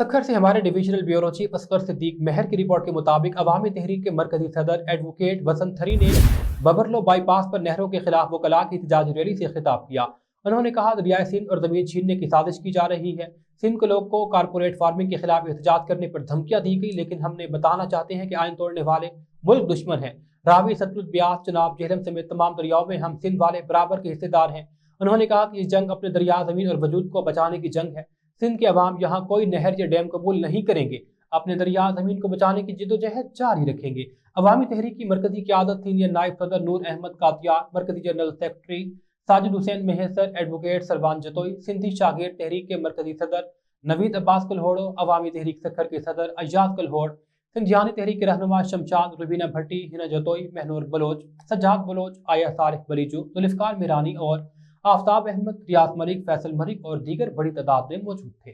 सखर से हमारे divisional bureau chief Asghar Siddique Mahar की रिपोर्ट के मुताबिक अवामी तहरीक के मरकजी सदर एडवोकेट वसंत थरी ने बबरलो बाईपास पर नहरों के खिलाफ वकला की एहतजाजी रैली से खिताब किया। उन्होंने कहा दरियाए सिंध और जमीन छीनने की साजिश की जा रही है। सिंध के लोग को कारपोरेट फार्मिंग के खिलाफ एहतजाज करने पर धमकियां दी गई, लेकिन हमने बताना चाहते हैं कि आइन तोड़ने वाले मुल्क दुश्मन हैं। रावी, सतलुज, ब्यास, चनाब, झेलम समेत तमाम दरियाओं में हम सिंध वाले बराबर के हिस्सेदार हैं। उन्होंने कहा कि इस जंग अपने दरिया, जमीन और वजूद को बचाने की जंग है। सिंध के अवाम यहाँ कोई नहर या डैम कबूल नहीं करेंगे। अपने दरिया, जमीन को बचाने की जिद्दोजहद जारी रखेंगे। अवामी तहरीक की मरकजी क़यादत सीनियर नायब सदर नूर अहमद कातियार, मरकजी general secretary Sajid Hussain Mehsar, advocate Sarwan Jatoi, Sindhi शागिर तहरीक के मरकजी सदर नवीद अब्बास कलहोड़ो, अवामी तहरीक सखर के सदर अय्याज कलहोड़, सिंधियानी तहरीक के रहनुमा शमशाद, रुबीना भट्टी, हिना जतोई, महनूर बलोच, सज्जाद बलोच, आया सारिफ बलीजू, जुल्फकार मीरानी और आफ्ताब अहमद, रियाज मलिक, फैसल मलिक और दीगर बड़ी तादाद में मौजूद थे।